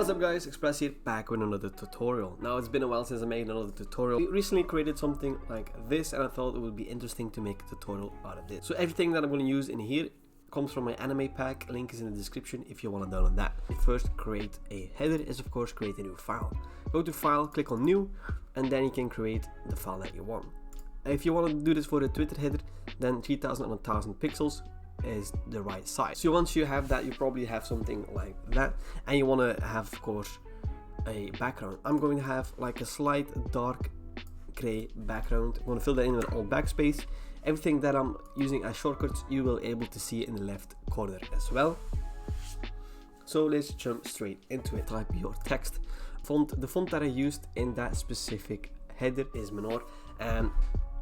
What's up guys, Express here, back with another tutorial. Now it's been a while since I made another tutorial. We recently created something like this and I thought it would be interesting to make a tutorial out of this. So everything that I'm going to use in here comes from my anime pack, link is in the description if you want to download that. First, create a header is of course create a new file. Go to file, click on new, and then you can create the file that you want. If you want to do this for the Twitter header, then 3000 on 1000 pixels is the right size. So once you have that, you probably have something like that, and you want to have of course a background. I'm going to have like a slight dark gray background. I'm going to fill that in with alt backspace. Everything that I'm using as shortcuts you will able to see in the left corner as well. So let's jump straight into it. Type your text font. The font that I used in that specific header is Minor, and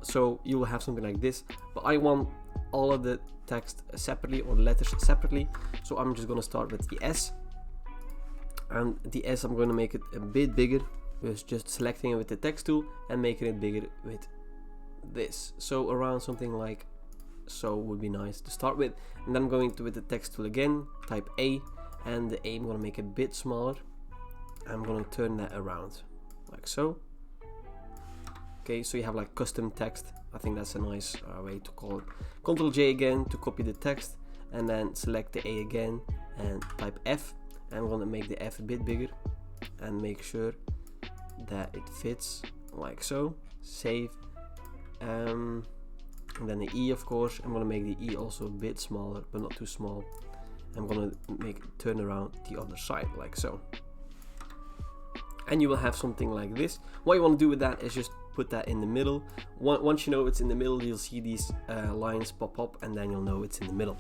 so you will have something like this, but I want all of the text separately or letters separately, so I'm just going to start with the S, and the S I'm going to make it a bit bigger with just selecting it with the text tool and making it bigger with this, so around something like so would be nice to start with. And then I'm going to with the text tool again, type A, and the A I'm going to make it a bit smaller. I'm going to turn that around like so. Okay, so you have like custom text. I think that's a nice way to call it. Ctrl J again to copy the text, and then select the A again and type F. I'm going to make the F a bit bigger and make sure that it fits like so. Save. And then the E, of course, I'm going to make the E also a bit smaller, but not too small. I'm going to make it turn around the other side like so. And you will have something like this. What you want to do with that is just put that in the middle. Once you know it's in the middle, you'll see these lines pop up, and then you'll know it's in the middle.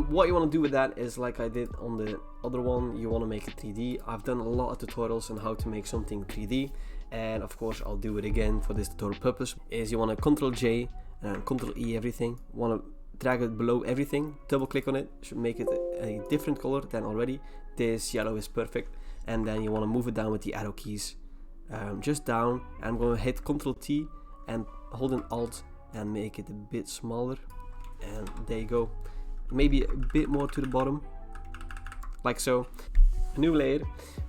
What you want to do with that is like I did on the other one, you want to make it 3D. I've done a lot of tutorials on how to make something 3D, and of course I'll do it again for this tutorial purpose. Is you want to Ctrl J and Ctrl E everything, want to drag it below everything, double click on it, should make it a different color than already. This yellow is perfect, and then you want to move it down with the arrow keys. Just down. I'm going to hit Ctrl T and hold an Alt and make it a bit smaller, and there you go. Maybe a bit more to the bottom like so. A new layer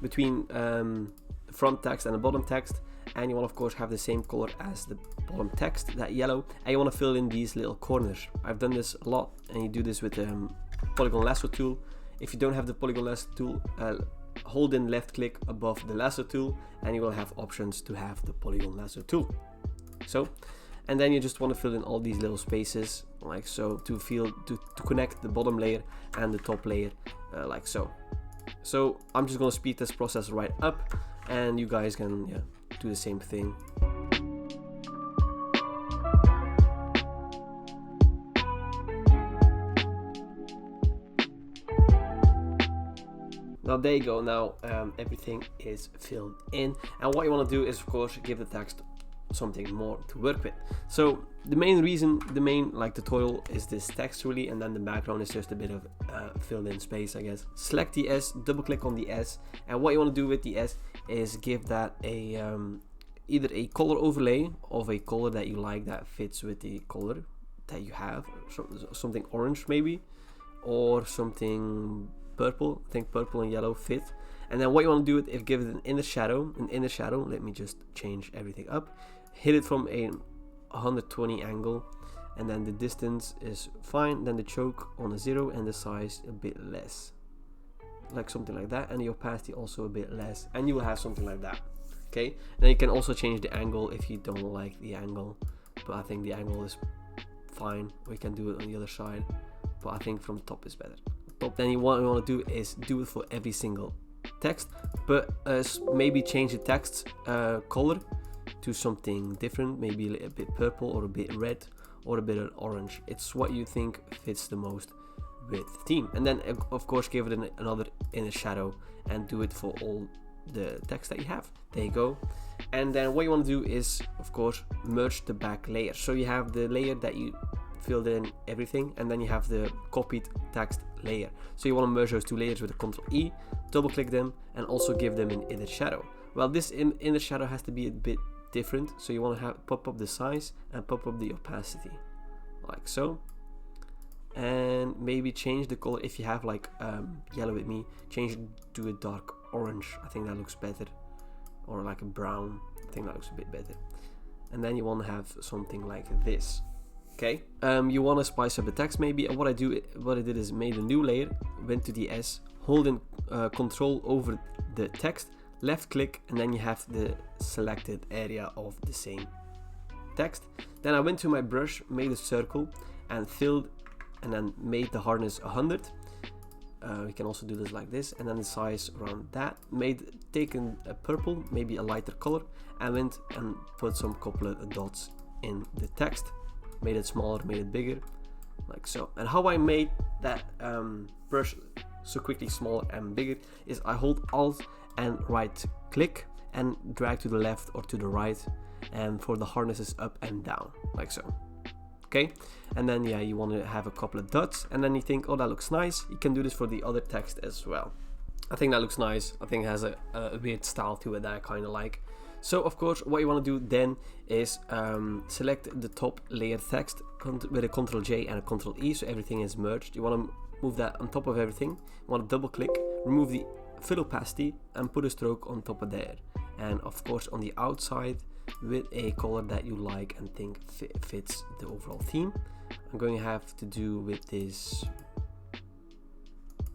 between the front text and the bottom text, and you want of course have the same color as the bottom text, that yellow, and you want to fill in these little corners. I've done this a lot, and you do this with the polygon lasso tool. If you don't have the polygon lasso tool, hold in left click above the lasso tool and you will have options to have the polygon lasso tool. So, and then you just want to fill in all these little spaces like so to connect the bottom layer and the top layer like so. So I'm just going to speed this process right up, and you guys can do the same thing. Now there you go. Now everything is filled in, and what you want to do is of course give the text something more to work with. So the main tutorial is this text really, and then the background is just a bit of filled in space, I guess. Select the S, double click on the S, and what you want to do with the S is give that a either a color overlay of a color that you like that fits with the color that you have, something orange maybe, or something purple. I think purple and yellow fit. And then what you want to do is give it an inner shadow. Let me just change everything up. Hit it from a 120 angle, and then the distance is fine. Then the choke on a 0 and the size a bit less, like something like that, and the opacity also a bit less, and you will have something like that. Okay, then you can also change the angle if you don't like the angle, but I think the angle is fine. We can do it on the other side, but I think from the top is better. Then what you want to do is do it for every single text, but maybe change the text color to something different, maybe a bit purple or a bit red or a bit of orange. It's what you think fits the most with the theme. And then of course give it another inner shadow and do it for all the text that you have. There you go. And then what you want to do is of course merge the back layer. So you have the layer that you filled in everything, and then you have the copied text layer. So you want to merge those two layers with a Ctrl E, double click them, and also give them an inner shadow. Well, this inner shadow has to be a bit different, so you want to pop up the size and pop up the opacity like so. and maybe change the color. If you have like yellow with me, change it to a dark orange. I think that looks better, or like a brown. I think that looks a bit better. And then you want to have something like this. Okay, you want to spice up the text maybe, and what I did is made a new layer, went to the S, holding control over the text, left click, and then you have the selected area of the same text. Then I went to my brush, made a circle, and filled, and then made the hardness 100. We can also do this like this, and then the size around that. Taken a purple, maybe a lighter color, and went and put some couple of dots in the text. Made it smaller, made it bigger, like so. And how I made that brush so quickly smaller and bigger is I hold Alt and right click and drag to the left or to the right, and for the hardnesses up and down, like so. Okay, and then yeah, you want to have a couple of dots, and then you think, oh, that looks nice. You can do this for the other text as well. I think that looks nice. I think it has a weird style to it that I kind of like. So of course, what you want to do then is select the top layer text with a Ctrl J and a Ctrl E, so everything is merged. You want to move that on top of everything. You want to double click, remove the fill opacity, and put a stroke on top of there. And of course, on the outside, with a color that you like and think fits the overall theme. I'm going to have to do with this,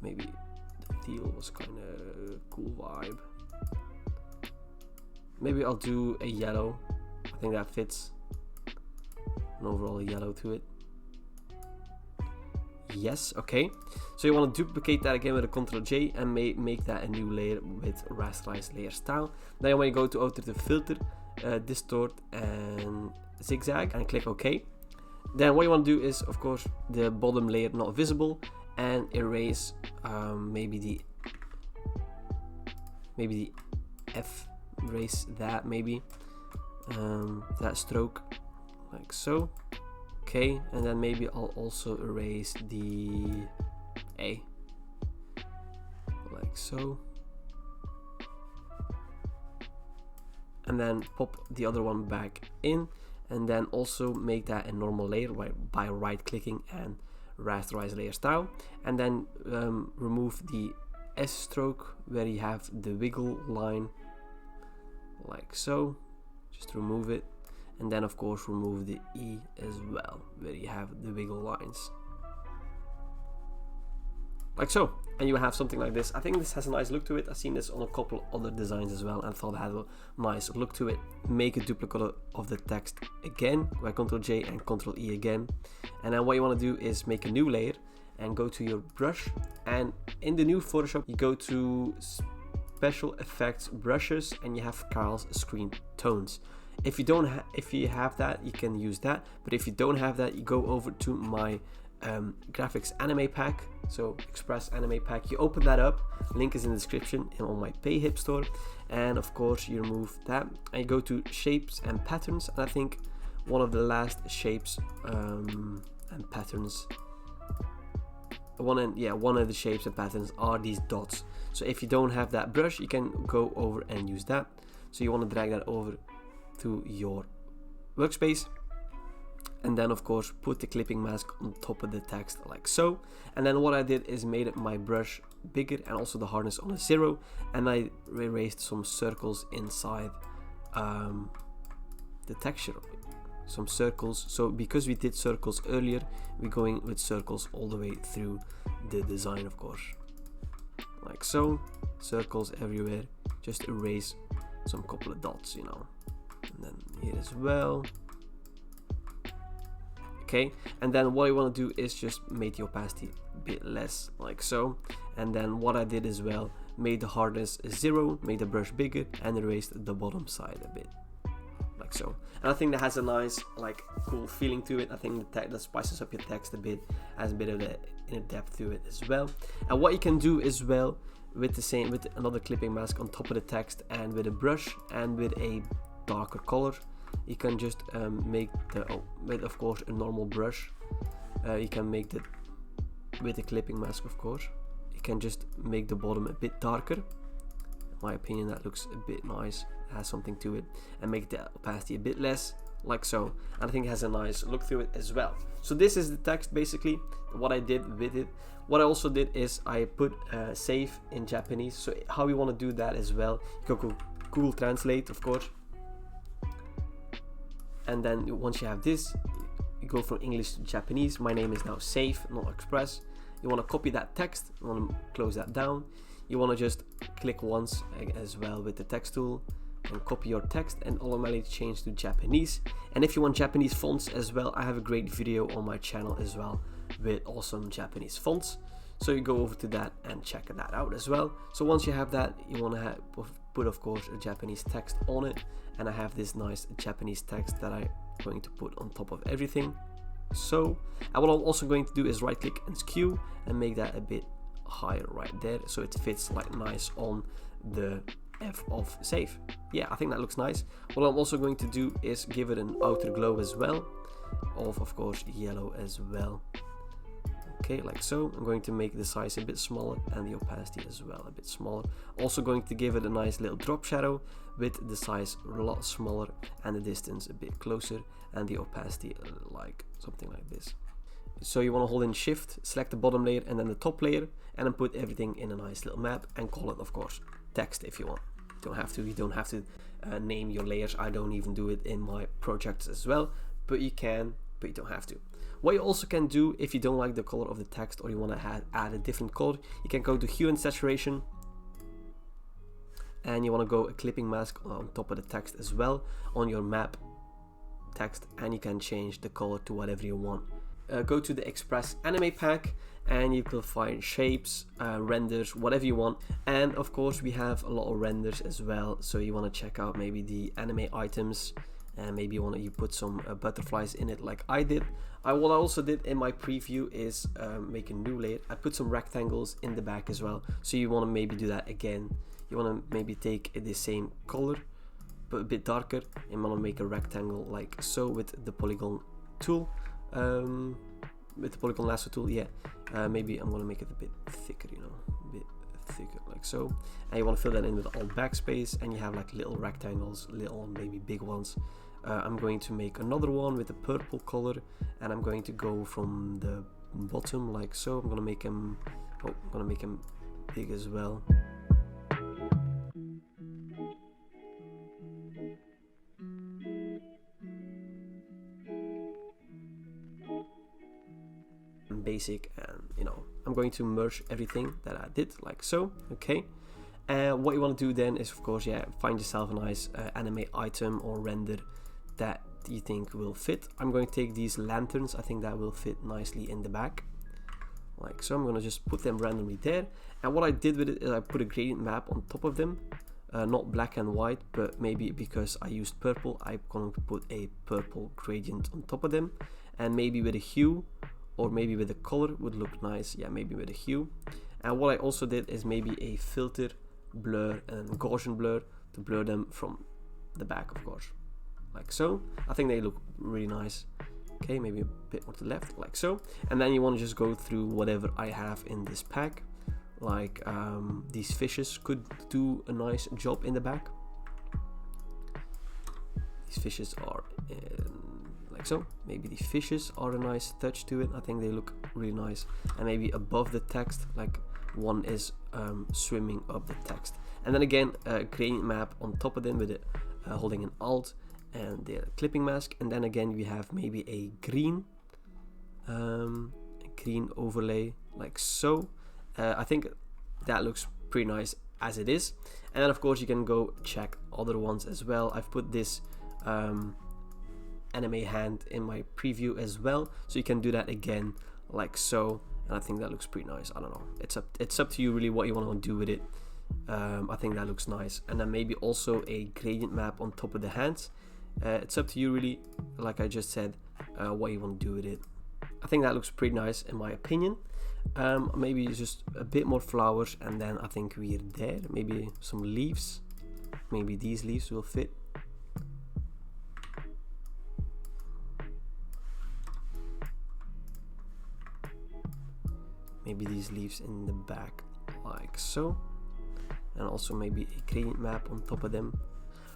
maybe the teal was kind of cool vibe. Maybe I'll do a yellow. I think that fits an overall yellow to it. Yes, okay. So you want to duplicate that again with a Ctrl J and make that a new layer with rasterized layer style. Then when you go to the filter, distort and zigzag, and click OK. Then what you want to do is, of course, the bottom layer not visible, and erase maybe the F, erase that maybe, that stroke, like so. Okay, and then maybe I'll also erase the A, like so. And then pop the other one back in, and then also make that a normal layer by right clicking and rasterize layer style, and then remove the S stroke where you have the wiggle line, like so. Just remove it, and then of course remove the E as well where you have the wiggle lines, like so, and you have something like this. I think this has a nice look to it. I've seen this on a couple other designs as well and thought it had a nice look to it. Make a duplicate of the text again by Ctrl J and Ctrl E again, and then what you want to do is make a new layer and go to your brush, and in the new Photoshop you go to special effects brushes, and you have Carl's screen tones. If you have that, you can use that, but if you don't have that, you go over to my graphics anime pack, so Express anime pack. You open that up, link is in the description and on my PayHip store, and of course you remove that and you go to shapes and patterns, and I think one of the last shapes and patterns, one of the shapes and patterns are these dots. So if you don't have that brush, you can go over and use that. So you want to drag that over to your workspace, and then of course put the clipping mask on top of the text like so. And then what I did is made my brush bigger and also the hardness on a 0, and I erased some circles inside the texture, some circles. So because we did circles earlier, we're going with circles all the way through the design, of course, like so. Circles everywhere, just erase some couple of dots, you know, and then here as well. Okay, and then what I want to do is just make the opacity a bit less, like so. And then what I did as well, made the hardness 0, made the brush bigger, and erased the bottom side a bit, like so. And I think that has a nice, like, cool feeling to it. I think that spices up your text a bit, has a bit of the inner depth to it as well. And what you can do as well with another clipping mask on top of the text, and with a brush and with a darker color, you can just make with of course a normal brush, you can make the, with the clipping mask of course, you can just make the bottom a bit darker. In my opinion, that looks a bit nice, it has something to it, and make the opacity a bit less, like so, and I think it has a nice look through it as well. So this is the text basically, what I did with it. What I also did is I put save in Japanese. So how you want to do that as well, you can go Google Translate, of course, and then once you have this, you go from English to Japanese. My name is now Save, not Express. You want to copy that text, you want to close that down. You want to just click once as well with the text tool and copy your text and automatically change to Japanese. And if you want Japanese fonts as well, I have a great video on my channel as well with awesome Japanese fonts. So you go over to that and check that out as well. So once you have that, you want to put of course a Japanese text on it. And I have this nice Japanese text that I'm going to put on top of everything. So, and what I'm also going to do is right click and skew and make that a bit higher right there, so it fits like nice on the F of save. Yeah, I think that looks nice. What I'm also going to do is give it an outer glow as well, of course yellow as well. Okay, like so. I'm going to make the size a bit smaller and the opacity as well a bit smaller. Also going to give it a nice little drop shadow with the size a lot smaller and the distance a bit closer and the opacity like something like this. So you want to hold in shift, select the bottom layer and then the top layer, and then put everything in a nice little map and call it of course text if you want. You don't have to name your layers. I don't even do it in my projects as well, but you can, but you don't have to. What you also can do if you don't like the color of the text or you want to add a different color, you can go to hue and saturation and you want to go a clipping mask on top of the text as well on your map text, and you can change the color to whatever you want. Go to the Express Anime pack and you can find shapes, renders, whatever you want. And of course we have a lot of renders as well, so you want to check out maybe the anime items and maybe you put some butterflies in it like I did. What I also did in my preview is make a new layer. I put some rectangles in the back as well, so you want to maybe do that again. You want to maybe take the same color but a bit darker and want to make a rectangle like so with the polygon tool, with the polygon lasso tool. Yeah, maybe I'm going to make it a bit thicker, you know, a bit thicker like so. And you want to fill that in with alt backspace and you have like little rectangles, little maybe big ones. I'm going to make another one with a purple color and I'm going to go from the bottom like so. I'm going to make him big as well. Basic, and you know, I'm going to merge everything that I did like so. Okay, what you want to do then is of course, yeah, find yourself a nice anime item or render that you think will fit. I'm going to take these lanterns. I think that will fit nicely in the back like so. I'm going to just put them randomly there, and what I did with it is I put a gradient map on top of them, not black and white, but maybe because I used purple, I'm going to put a purple gradient on top of them, and maybe with a hue or maybe with a color would look nice. Yeah, maybe with a hue. And what I also did is maybe a filter, blur and Gaussian blur to blur them from the back, of course, like so. I think they look really nice. Okay, maybe a bit more to the left like so. And then you want to just go through whatever I have in this pack, like these fishes could do a nice job in the back. These fishes are like so. Maybe the fishes are a nice touch to it. I think they look really nice. And maybe above the text, like one is swimming up the text. And then again, a gradient map on top of them with it, holding an alt and the clipping mask. And then again, we have maybe a green overlay like so. I think that looks pretty nice as it is. And then of course you can go check other ones as well. I've put this anime hand in my preview as well, so you can do that again like so, and I think that looks pretty nice. I don't know, it's up to you really what you want to do with it. I think that looks nice. And then maybe also a gradient map on top of the hands. It's up to you really, like I just said, what you want to do with it. I think that looks pretty nice in my opinion. Maybe just a bit more flowers, and then I think we're there. Maybe some leaves, maybe these leaves will fit. Maybe these leaves in the back like so, and also maybe a gradient map on top of them.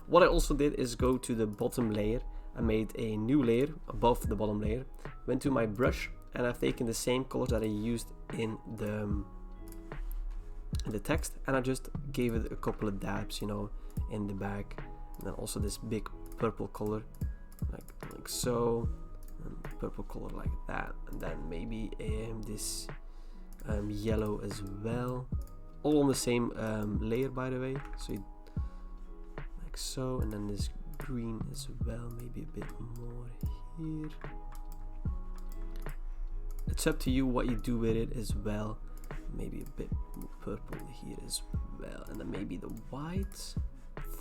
What I also did is go to the bottom layer. I made a new layer above the bottom layer, went to my brush, and I've taken the same colors that I used in the text, and I just gave it a couple of dabs, you know, in the back, and then also this big purple color, like so, and purple color like that, and then maybe this yellow as well, all on the same layer, by the way. So like so, and then this green as well, maybe a bit more here. It's up to you what you do with it as well. Maybe a bit more purple here as well, and then maybe the white,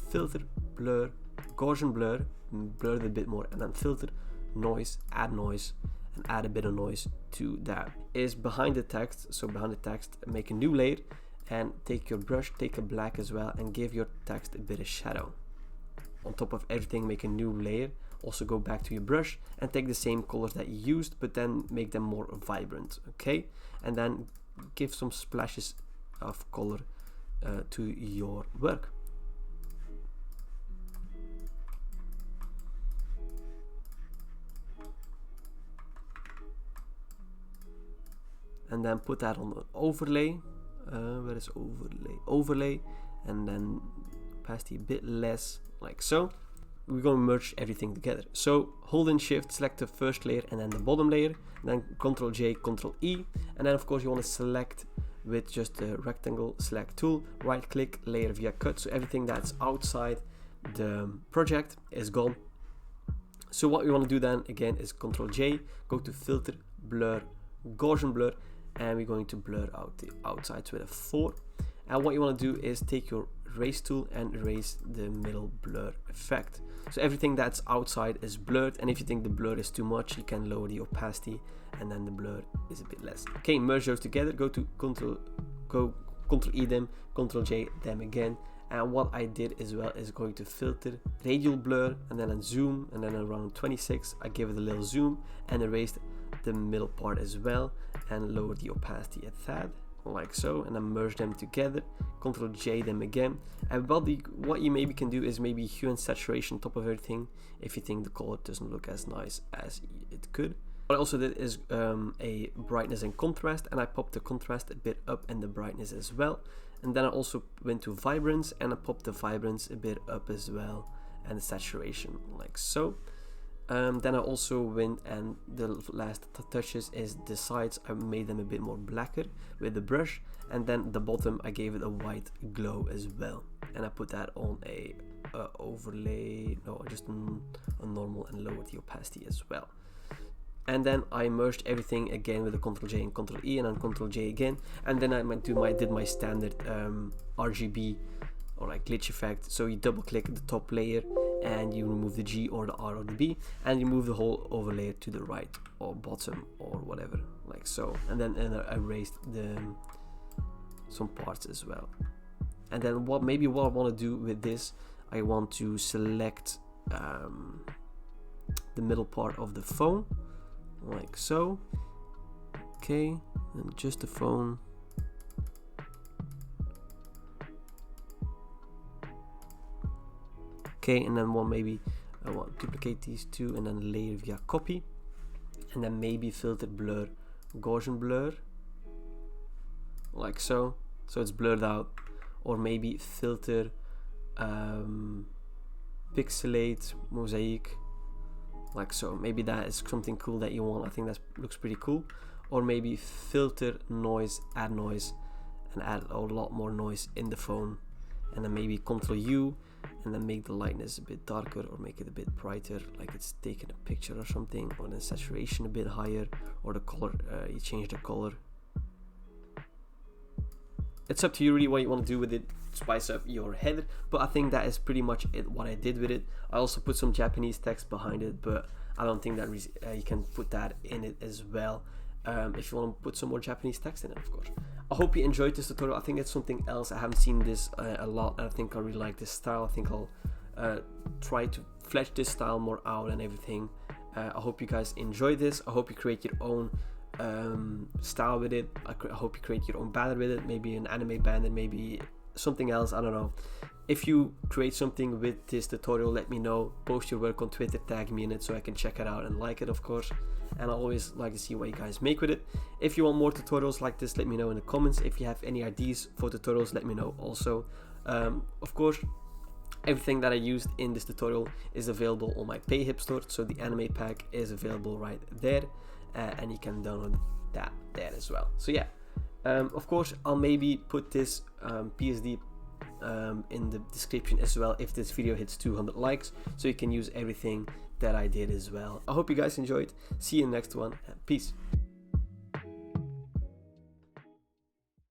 filter, blur, Gaussian blur, blur it a bit more, and then filter, noise, and add a bit of noise to that. Is behind the text, so behind the text, make a new layer, and take your brush, take a black as well, and give your text a bit of shadow. On top of everything, make a new layer. Also go back to your brush and take the same colors that you used, but then make them more vibrant, okay? And then give some splashes of color to your work. And then put that on the overlay. Where is overlay? Overlay, and then opacity a bit less, like so. We're going to merge everything together. So hold in shift, select the first layer and then the bottom layer, then Ctrl J, Ctrl E, and then of course you want to select with just the rectangle select tool, right click, layer via cut, so everything that's outside the project is gone. So what we want to do then again is Ctrl J, go to filter, blur, Gaussian blur, and we're going to blur out the outsides with a 4. And what you want to do is take your erase tool and erase the middle blur effect. So everything that's outside is blurred, and if you think the blur is too much, you can lower the opacity, and then the blur is a bit less. Okay, merge those together, go to Ctrl E them, Ctrl J them again. And what I did as well is going to filter, radial blur, and then on zoom, and then around 26, I give it a little zoom and erased the middle part as well, and lower the opacity at that, like so, and then merge them together, Ctrl J them again. And what you maybe can do is maybe hue and saturation on top of everything if you think the color doesn't look as nice as it could. What I also did is a brightness and contrast, and I popped the contrast a bit up and the brightness as well. And then I also went to vibrance, and I popped the vibrance a bit up as well, and the saturation, like so. Then I also went, and the last touches is the sides, I made them a bit more blacker with the brush, and then the bottom I gave it a white glow as well, and I put that on a overlay, no, just a normal, and lowered the opacity as well. And then I merged everything again with a Ctrl J and Ctrl E, and then Ctrl J again, and then I did my standard RGB or like glitch effect. So you double click the top layer and you remove the G or the R or the B, and you move the whole overlay to the right or bottom or whatever, like so. And then I erased some parts as well. And then what I want to do with this, I want to select the middle part of the phone, like so. Okay, and just the phone. Okay, and then I want to duplicate these two, and then layer via copy, and then maybe filter, blur, Gaussian blur, like so, so it's blurred out. Or maybe filter, pixelate, mosaic, like so. Maybe that is something cool that you want. I think that looks pretty cool. Or maybe filter, noise, and add a lot more noise in the phone. And then maybe Ctrl U, and then make the lightness a bit darker, or make it a bit brighter, like it's taking a picture or something. Or then saturation a bit higher, or the color, you change the color. It's up to you really what you want to do with it, spice up your header, but I think that is pretty much what I did with it. I also put some Japanese text behind it, but I don't think that you can put that in it as well, if you want to put some more Japanese text in it, of course. I hope you enjoyed this tutorial. I think it's something else. I haven't seen this a lot, and I think I really like this style. I think I'll try to flesh this style more out and everything. I hope you guys enjoy this. I hope you create your own style with it. I hope you create your own banner with it, maybe an anime banner, maybe something else, I don't know. If you create something with this tutorial, let me know. Post your work on Twitter, tag me in it so I can check it out and like it, of course. And I always like to see what you guys make with it. If you want more tutorials like this, let me know in the comments. If you have any ideas for tutorials, let me know also. Of course, everything that I used in this tutorial is available on my PayHip store, so the anime pack is available right there, and you can download that there as well. So yeah, of course I'll maybe put this PSD in the description as well if this video hits 200 likes, so you can use everything that I did as well. I hope you guys enjoyed. See you in the next one, and peace.